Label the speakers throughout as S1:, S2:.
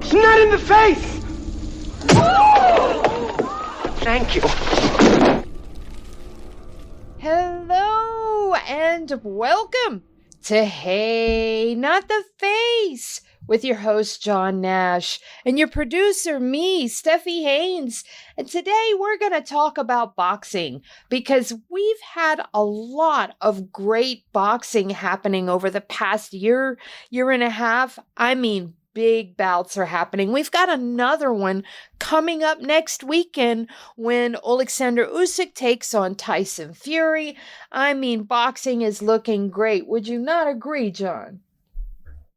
S1: It's not in the face! Thank you.
S2: Hello and welcome to Hey, Not the Face with your host, John Nash, and your producer, me, Steffi Haynes. And today we're going to talk about boxing because we've had a lot of great boxing happening over the past year and a half. I mean, big bouts are happening. We've got another one coming up next weekend when Alexander Usyk takes on Tyson Fury. I mean, boxing is looking great. Would you not agree, John?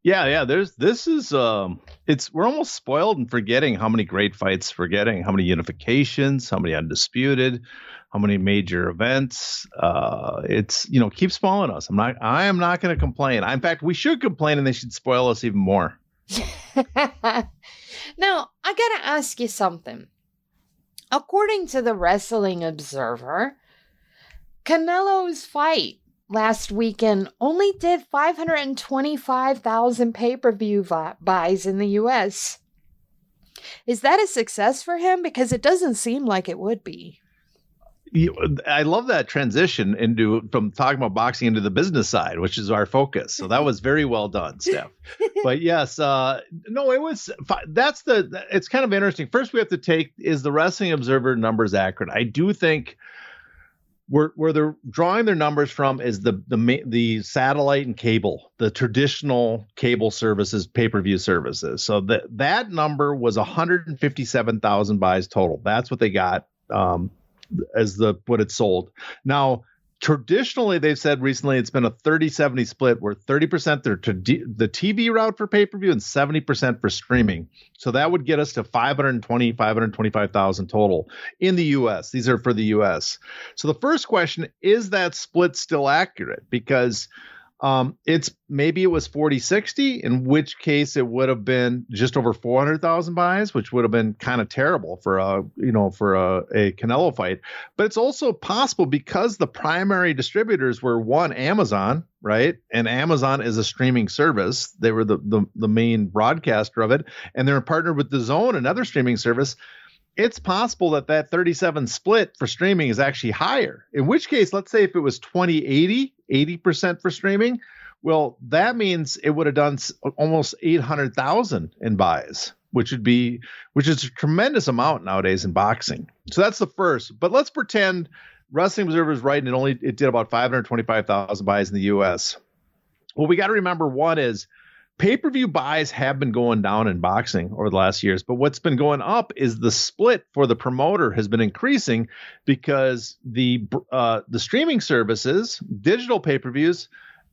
S3: Yeah. We're almost spoiled and forgetting how many great fights we're getting, how many unifications, how many undisputed, how many major events. Keep spoiling us. I am not going to complain. In fact, we should complain and they should spoil us even more.
S2: Now, I gotta ask you something. According to the Wrestling Observer, Canelo's fight last weekend only did 525,000 pay-per-view buys in the U.S. Is that a success for him? Because it doesn't seem like it would be.
S3: I love that transition from talking about boxing into the business side, which is our focus. So that was very well done, Steph. But yes, it's kind of interesting. First, we have to take, is the Wrestling Observer numbers accurate? I do think where they're drawing their numbers from is the satellite and cable, the traditional cable services, pay-per-view services. So that number was 157,000 buys total. That's what they got. As what it sold. Now, traditionally, they've said recently it's been a 30-70 split where 30% they're the TV route for pay-per-view and 70% for streaming. So that would get us to 525,000 total in the U.S. These are for the U.S. So the first question, is that split still accurate? Because it was 40-60, in which case it would have been just over 400,000 buys, which would have been kind of terrible for a Canelo fight. But it's also possible because the primary distributors were Amazon, right? And Amazon is a streaming service. They were the main broadcaster of it, and they're partnered with DAZN, another streaming service. It's possible that 37 split for streaming is actually higher, in which case, let's say if it was 20-80, 80% for streaming, well, that means it would have done almost 800,000 in buys, which is a tremendous amount nowadays in boxing. So that's the first. But let's pretend Wrestling Observer is right and it did about 525,000 buys in the U.S. What we got to remember, one is pay-per-view buys have been going down in boxing over the last years, but what's been going up is the split for the promoter has been increasing because the streaming services, digital pay-per-views,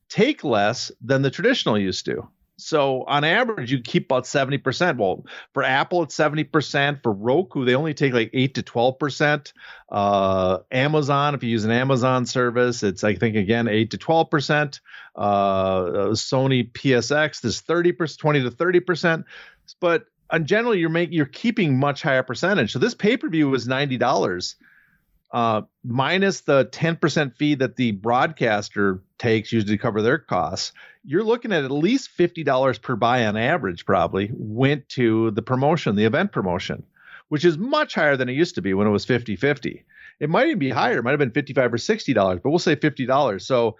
S3: take less than the traditional used to. So on average, you keep about 70%. Well, for Apple, it's 70%. For Roku, they only take like 8 to 12%. Amazon, if you use an Amazon service, it's, I think, again, 8 to 12%. Sony PSX, there's 30%, 20 to 30%. But generally, you're keeping much higher percentage. So this pay-per-view was $90. Minus the 10% fee that the broadcaster takes usually to cover their costs, you're looking at least $50 per buy on average probably went to the promotion, the event promotion, which is much higher than it used to be when it was 50-50. It might even be higher. It might have been $55 or $60, but we'll say $50. So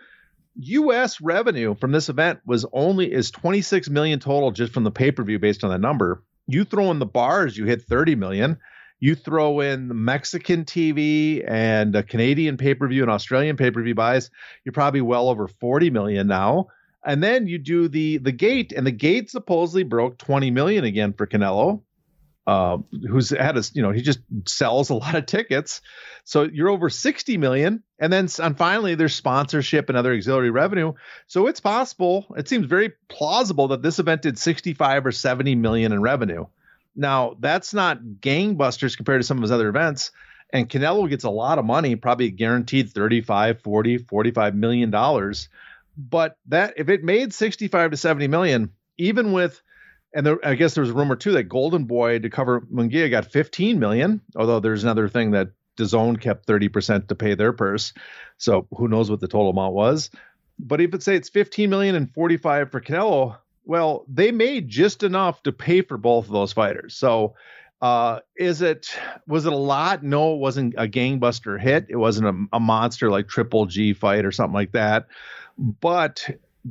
S3: U.S. revenue from this event is 26 million total just from the pay-per-view based on that number. You throw in the bars, you hit 30 million. You throw in the Mexican TV and a Canadian pay-per-view and Australian pay-per-view buys, you're probably well over 40 million now. And then you do the gate, and the gate supposedly broke 20 million again for Canelo, who's had he just sells a lot of tickets. So you're over 60 million. And then finally, there's sponsorship and other auxiliary revenue. So it's possible, it seems very plausible that this event did 65 or 70 million in revenue. Now, that's not gangbusters compared to some of his other events. And Canelo gets a lot of money, probably guaranteed 35, 40, 45 million dollars. But that if it made 65 to 70 million, even with, I guess there was a rumor too that Golden Boy to cover Munguia got 15 million, although there's another thing that DAZN kept 30% to pay their purse. So who knows what the total amount was. But if it's say it's 15 million and 45 for Canelo, Well, they made just enough to pay for both of those fighters. So was it a lot? No, it wasn't a gangbuster hit. It wasn't a monster like Triple G fight or something like that. But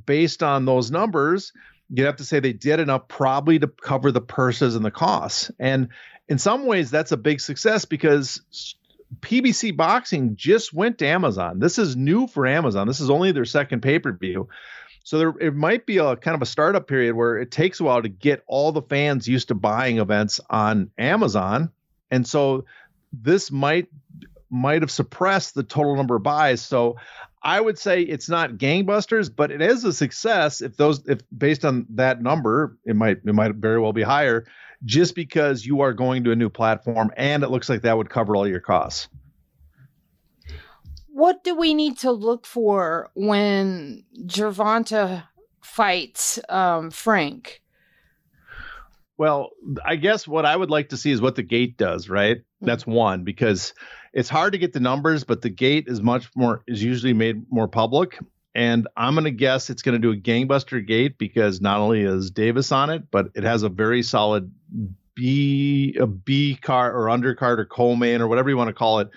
S3: based on those numbers, you'd have to say they did enough probably to cover the purses and the costs. And in some ways, that's a big success because PBC Boxing just went to Amazon. This is new for Amazon. This is only their second pay-per-view. So it might be a kind of a startup period where it takes a while to get all the fans used to buying events on Amazon. And so this might have suppressed the total number of buys. So I would say it's not gangbusters, but it is a success if based on that number, it might very well be higher just because you are going to a new platform and it looks like that would cover all your costs.
S2: What do we need to look for when Gervonta fights Frank?
S3: Well, I guess what I would like to see is what the gate does, right? That's one, because it's hard to get the numbers, but the gate is usually made more public. And I'm going to guess it's going to do a gangbuster gate because not only is Davis on it, but it has a very solid B card or undercard or co-main or whatever you want to call it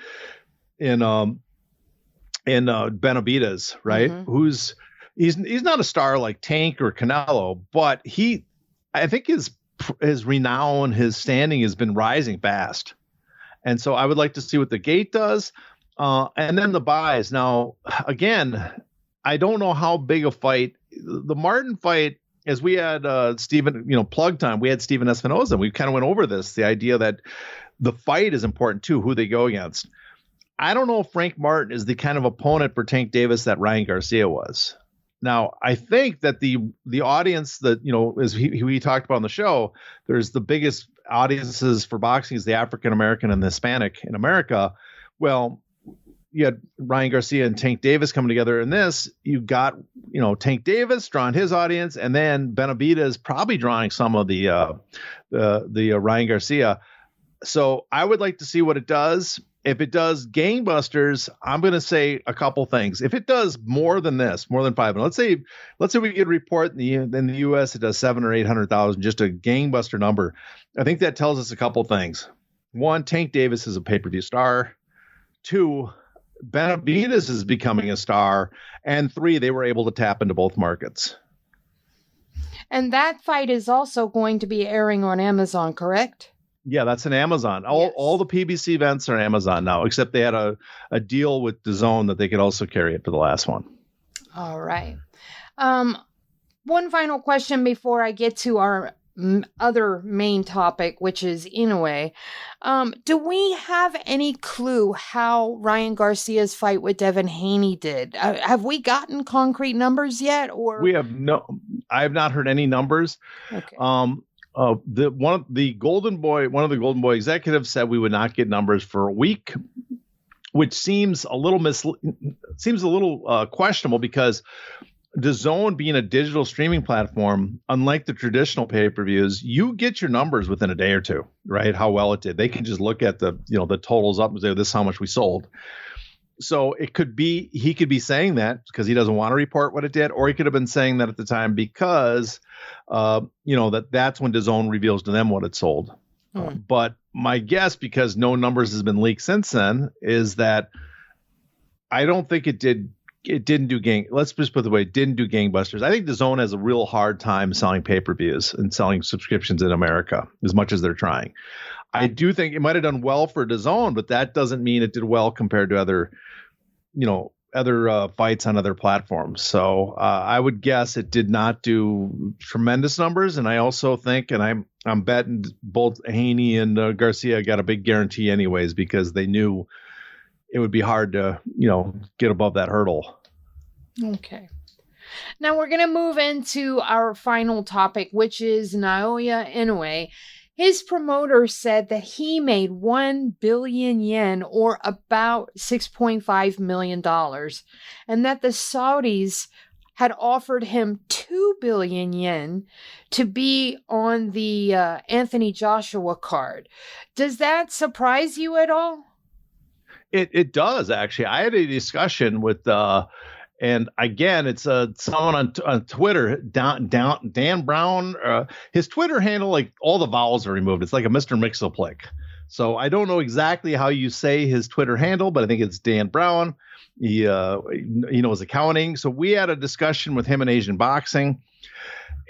S3: in Benavidez, right? Mm-hmm. He's not a star like Tank or Canelo, but I think his renown, his standing has been rising fast. And so I would like to see what the gate does. And then the buys. Now, again, I don't know how big a fight. The Martin fight, as we had Stephen, plug time, we had Stephen Espinoza. We kind of went over this, the idea that the fight is important too, who they go against. I don't know if Frank Martin is the kind of opponent for Tank Davis that Ryan Garcia was. Now, I think that the audience that, as we talked about on the show, there's the biggest audiences for boxing is the African-American and the Hispanic in America. Well, you had Ryan Garcia and Tank Davis coming together in this. You got, Tank Davis drawing his audience, and then Benavidez probably drawing some of the Ryan Garcia. So I would like to see what it does. If it does gangbusters, I'm going to say a couple things. If it does more than this, more than 5, let's say we get a report in the U.S. it does 700,000 or 800,000, just a gangbuster number. I think that tells us a couple things. One, Tank Davis is a pay-per-view star. 2, Benavidez is becoming a star. And 3, they were able to tap into both markets.
S2: And that fight is also going to be airing on Amazon, correct?
S3: Yeah, that's an Amazon. All the PBC events are Amazon now, except they had a deal with DAZN that they could also carry it for the last one.
S2: All right. One final question before I get to our other main topic, which is Inoue. Do we have any clue how Ryan Garcia's fight with Devin Haney did? Have we gotten concrete numbers yet? Or
S3: I have not heard any numbers. Okay. One of the Golden Boy executives said we would not get numbers for a week, which seems a little questionable because DAZN being a digital streaming platform, unlike the traditional pay-per-views, you get your numbers within a day or two, right? How well it did. They can just look at the totals up and say, this is how much we sold. So he could be saying that because he doesn't want to report what it did, or he could have been saying that at the time because, that's when DAZN reveals to them what it sold. But my guess, because no numbers has been leaked since then, is that I don't think it didn't do let's just put it the way, it didn't do gangbusters. I think DAZN has a real hard time selling pay-per-views and selling subscriptions in America as much as they're trying. I do think it might have done well for DAZN, but that doesn't mean it did well compared to other fights on other platforms. So I would guess it did not do tremendous numbers. And I also think, and I'm betting both Haney and Garcia got a big guarantee anyways, because they knew it would be hard to, get above that hurdle.
S2: Okay. Now we're going to move into our final topic, which is Naoya Inoue. His promoter said that he made 1 billion yen, or about $6.5 million, and that the Saudis had offered him 2 billion yen to be on the Anthony Joshua card. Does that surprise you at all?
S3: It does, actually. I had a discussion with And again, it's someone on Twitter, Dan Brown. His Twitter handle, like all the vowels are removed. It's like a Mr. Mixoplick. So I don't know exactly how you say his Twitter handle, but I think it's Dan Brown. He knows accounting. So we had a discussion with him in Asian boxing.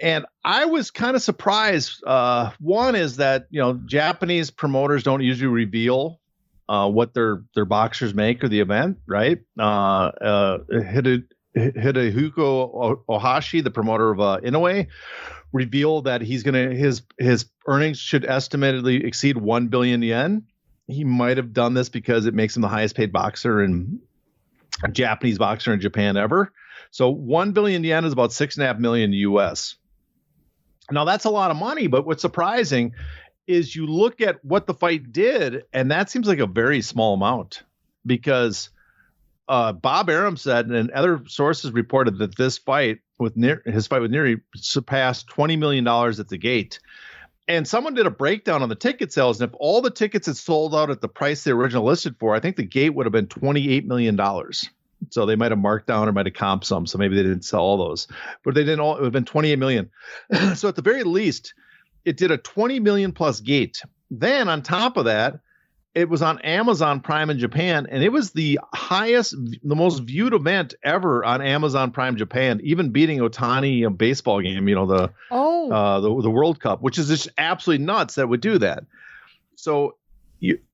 S3: And I was kind of surprised. One is that, Japanese promoters don't usually reveal what their boxers make or the event, right? Hidehiko Ohashi, the promoter of Inoue, revealed that his earnings should estimatedly exceed 1 billion yen. He might have done this because it makes him the highest paid boxer and Japanese boxer in Japan ever. So 1 billion yen is about 6.5 million US. Now that's a lot of money, but what's surprising is you look at what the fight did, and that seems like a very small amount, because Bob Arum said, and other sources reported, that this fight with his fight with Nery surpassed $20 million at the gate. And someone did a breakdown on the ticket sales, and if all the tickets had sold out at the price they originally listed for, I think the gate would have been $28 million. So they might have marked down or might have comped some. So maybe they didn't sell all those, but they didn't all. It would have been 28 million. So at the very least, it did a 20 million plus gate. Then on top of that, it was on Amazon Prime in Japan, and it was the most viewed event ever on Amazon Prime Japan, even beating Otani baseball game. The World Cup, which is just absolutely nuts that would do that. So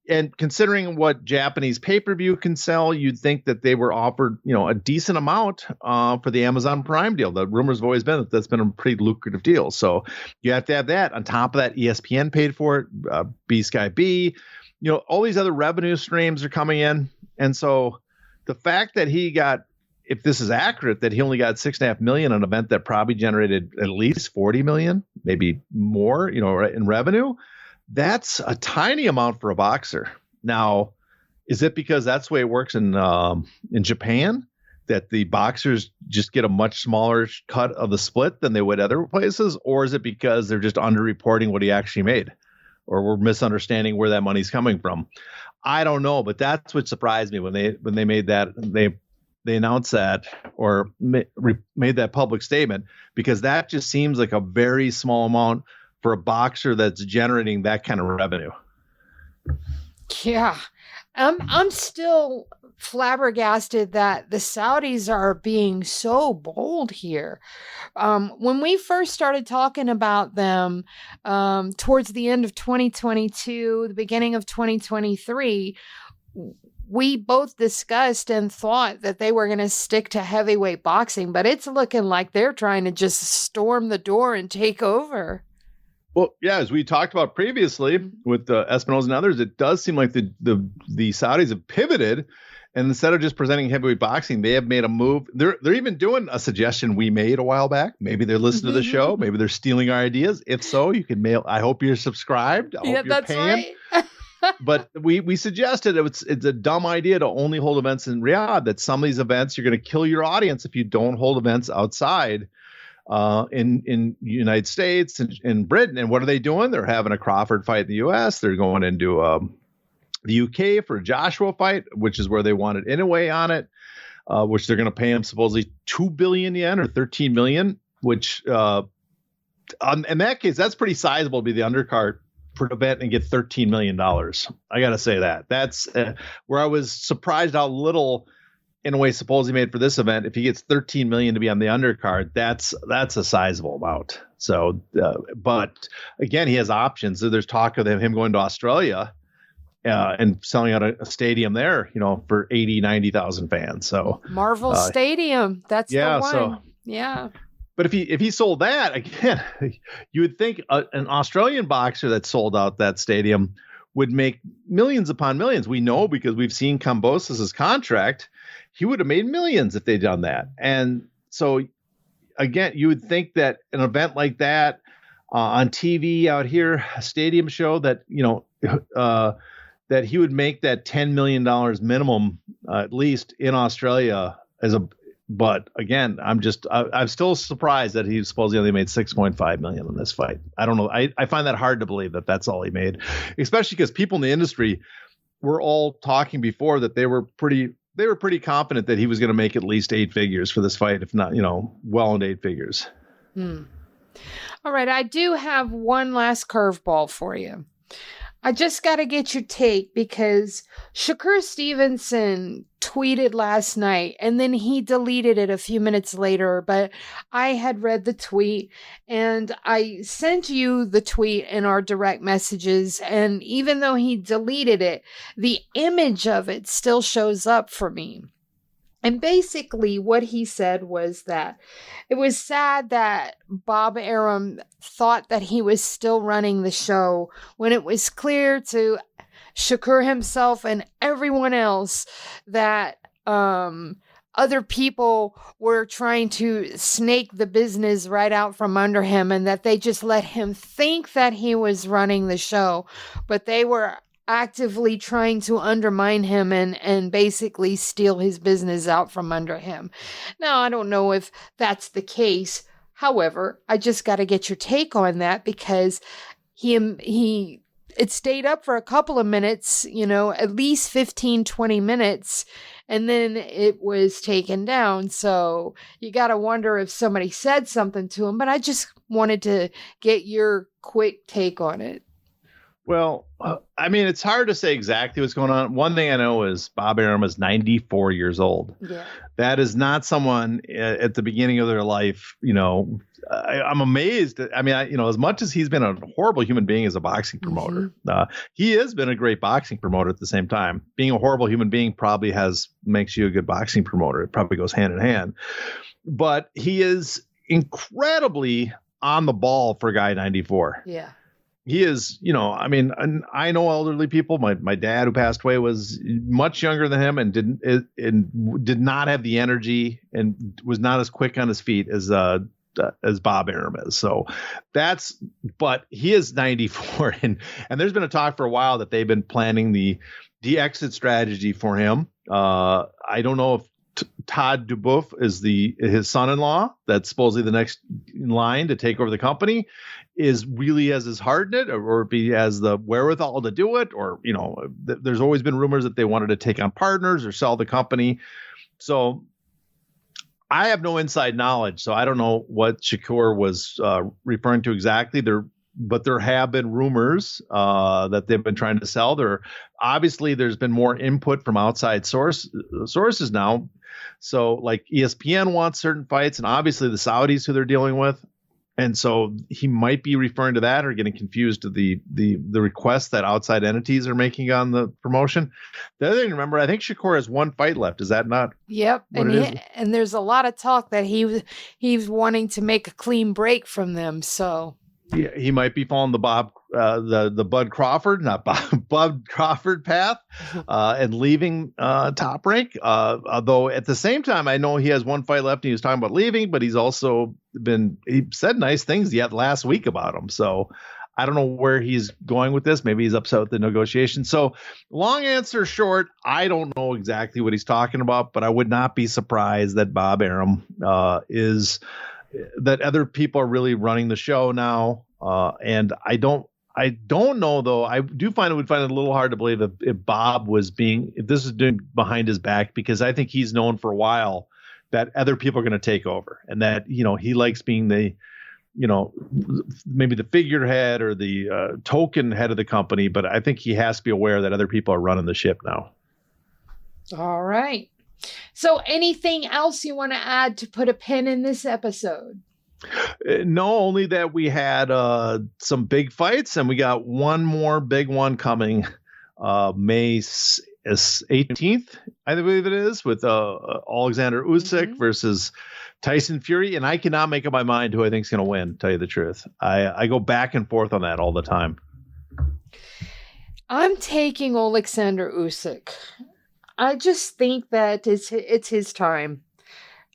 S3: and considering what Japanese pay-per-view can sell, you'd think that they were offered, a decent amount for the Amazon Prime deal. The rumors have always been that that's been a pretty lucrative deal. So you have to have that. On top of that, ESPN paid for it, B-Sky B, all these other revenue streams are coming in. And so the fact that he got, if this is accurate, that he only got 6.5 million on an event that probably generated at least 40 million, maybe more, in revenue, that's a tiny amount for a boxer. Now, is it because that's the way it works in Japan, that the boxers just get a much smaller cut of the split than they would other places? Or is it because they're just underreporting what he actually made, or we're misunderstanding where that money's coming from? I don't know, but that's what surprised me when they made that. They announced that or made that public statement, because that just seems like a very small amount for a boxer that's generating that kind of revenue.
S2: Yeah. I'm still flabbergasted that the Saudis are being so bold here. When we first started talking about them towards the end of 2022, the beginning of 2023, we both discussed and thought that they were going to stick to heavyweight boxing, but it's looking like they're trying to just storm the door and take over.
S3: Well, yeah, as we talked about previously with Espinosa and others, it does seem like the Saudis have pivoted, and instead of just presenting heavyweight boxing, they have made a move. They're even doing a suggestion we made a while back. Maybe they're listening to the show. Maybe they're stealing our ideas. If so, you can mail. I hope you're subscribed. I hope you're paying. Right. But we suggested it's a dumb idea to only hold events in Riyadh. That some of these events, you're going to kill your audience if you don't hold events outside. In United States and in Britain. And what are they doing? They're having a Crawford fight in the US. They're going into the UK for a Joshua fight, which is where they wanted Inoue on it, which they're going to pay him supposedly 2 billion yen or 13 million, which in that case, that's pretty sizable to be the undercard for an event and get $13 million. I got to say that's where I was surprised how little Inoue supposedly made for this event. If he gets 13 million to be on the undercard, that's a sizable amount. So, but again, he has options. So there's talk of him going to Australia and selling out a stadium there, for 90,000 fans. So
S2: Marvel Stadium, that's the one.
S3: So,
S2: yeah.
S3: But if he sold that, again, you would think an Australian boxer that sold out that stadium would make millions upon millions. We know because we've seen Kambosos' contract. He would have made millions if they'd done that. And so, again, you would think that an event like that on TV out here, a stadium show, that, that he would make that $10 million minimum, at least in Australia but again, I'm still surprised that he supposedly only made 6.5 million in this fight. I don't know. I find that hard to believe that that's all he made, especially because people in the industry were all talking before that they were pretty they were pretty confident that he was going to make at least 8 figures for this fight, if not, well into 8 figures.
S2: All right. I do have one last curveball for you. I just got to get your take because Shakur Stevenson tweeted last night and then he deleted it a few minutes later, but I had read the tweet and I sent you the tweet in our direct messages. And even though he deleted it, the image of it still shows up for me. And basically what he said was that it was sad that Bob Arum thought that he was still running the show when it was clear to Shakur himself and everyone else that other people were trying to snake the business right out from under him and that they just let him think that he was running the show, but they were actively trying to undermine him and basically steal his business out from under him. Now, I don't know if that's the case. However, I just got to get your take on that because it stayed up for a couple of minutes, at least 15, 20 minutes, and then it was taken down. So you got to wonder if somebody said something to him, but I just wanted to get your quick take on it.
S3: Well, it's hard to say exactly what's going on. One thing I know is Bob Arum is 94 years old. Yeah. That is not someone at the beginning of their life. I'm amazed. As much as he's been a horrible human being as a boxing promoter, he has been a great boxing promoter at the same time. Being a horrible human being probably makes you a good boxing promoter. It probably goes hand in hand. But he is incredibly on the ball for a guy 94.
S2: Yeah.
S3: He is, I know elderly people. My dad, who passed away, was much younger than him and did not have the energy and was not as quick on his feet as Bob Arum is. So but he is 94 and there's been a talk for a while that they've been planning the exit strategy for him. I don't know if Todd Dubouf is his son-in-law that's supposedly the next in line to take over the company, is really has his heart in it, or if he has the wherewithal to do it, or there's always been rumors that they wanted to take on partners or sell the company. So I have no inside knowledge, so I don't know what Shakur was referring to exactly. But there have been rumors that they've been trying to sell. There's been more input from outside sources now. So like ESPN wants certain fights, and obviously the Saudis who they're dealing with. And so he might be referring to that or getting confused to the requests that outside entities are making on the promotion. The other thing to remember, I think Shakur has 1 fight left. Is that not?
S2: Yep. And there's a lot of talk that he's wanting to make a clean break from them. So
S3: yeah, he might be following the Bud Crawford, not Bud Crawford path, and leaving Top Rank. Although at the same time, I know he has 1 fight left and he was talking about leaving, but he's also he said nice things yet last week about him. So I don't know where he's going with this. Maybe he's upset with the negotiation. So long answer short, I don't know exactly what he's talking about, but I would not be surprised that Bob Arum that other people are really running the show now. And I don't know though. I would find it a little hard to believe if Bob was if this is doing behind his back, because I think he's known for a while that other people are going to take over, and that, he likes being the, maybe the figurehead or the token head of the company. But I think he has to be aware that other people are running the ship now.
S2: All right. So anything else you want to add to put a pin in this episode?
S3: No, only that we had some big fights, and we got one more big one coming May 18th, I believe it is, with Alexander Usyk versus Tyson Fury. And I cannot make up my mind who I think is going to win, to tell you the truth. I go back and forth on that all the time.
S2: I'm taking Alexander Usyk. I just think that it's his time.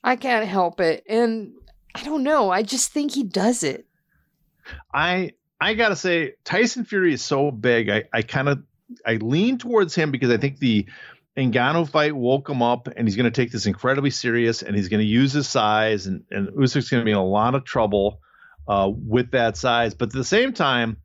S2: I can't help it. And I don't know. I just think he does it.
S3: I got to say, Tyson Fury is so big. I lean towards him because I think the Ngannou fight woke him up, and he's going to take this incredibly serious, and he's going to use his size, and Usyk's going to be in a lot of trouble with that size. But at the same time,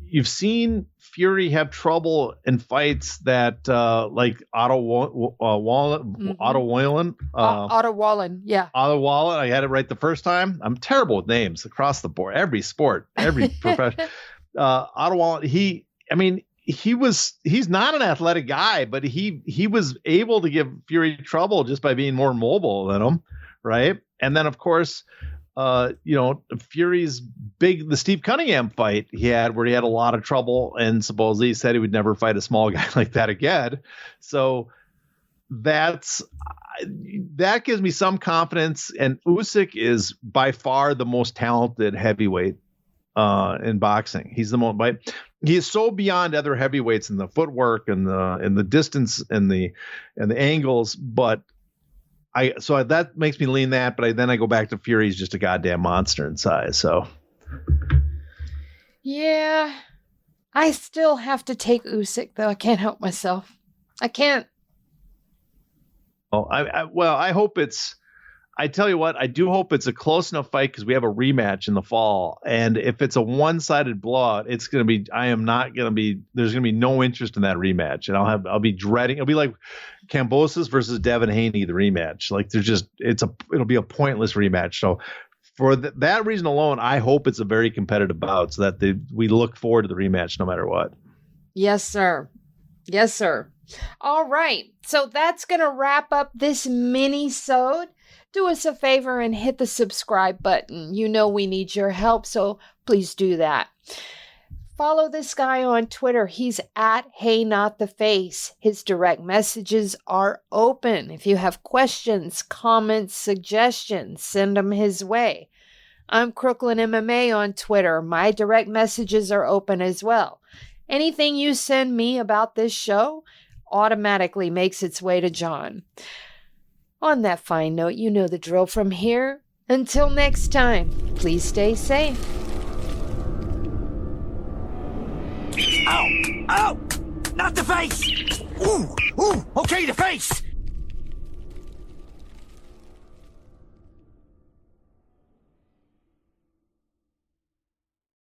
S3: you've seen Fury have trouble in fights that like Otto Wallin.
S2: Otto Wallin, yeah.
S3: Otto Wallin. I had it right the first time. I'm terrible with names across the board. Every sport, every profession. Otto Wallin. He's not an athletic guy, but he was able to give Fury trouble just by being more mobile than him, right? And then of course, Fury's the Steve Cunningham fight he had where he had a lot of trouble and supposedly he said he would never fight a small guy like that again. So that gives me some confidence. And Usyk is by far the most talented heavyweight in boxing. He's the most, he is so beyond other heavyweights in the footwork and the distance and the angles, but so that makes me lean that, but then I go back to Fury's just a goddamn monster in size. So,
S2: yeah, I still have to take Usyk though. I can't help myself. I can't.
S3: Oh, I hope I tell you what, I do hope it's a close enough fight because we have a rematch in the fall. And if it's a one-sided blowout, there's going to be no interest in that rematch. And I'll be dreading. It'll be like Kambosos versus Devin Haney, the rematch. Like it'll be a pointless rematch. So for that reason alone, I hope it's a very competitive bout so that we look forward to the rematch no matter what.
S2: Yes, sir. Yes, sir. All right. So that's going to wrap up this mini-sode. Do us a favor and hit the subscribe button. You know we need your help, so please do that. Follow this guy on Twitter. He's at HeyNotTheFace. His direct messages are open. If you have questions, comments, suggestions, send them his way. I'm Crooklyn MMA on Twitter. My direct messages are open as well. Anything you send me about this show automatically makes its way to John. On that fine note, you know the drill from here. Until next time, please stay safe.
S4: Ow! Ow! Not the face! Ooh! Okay, the face!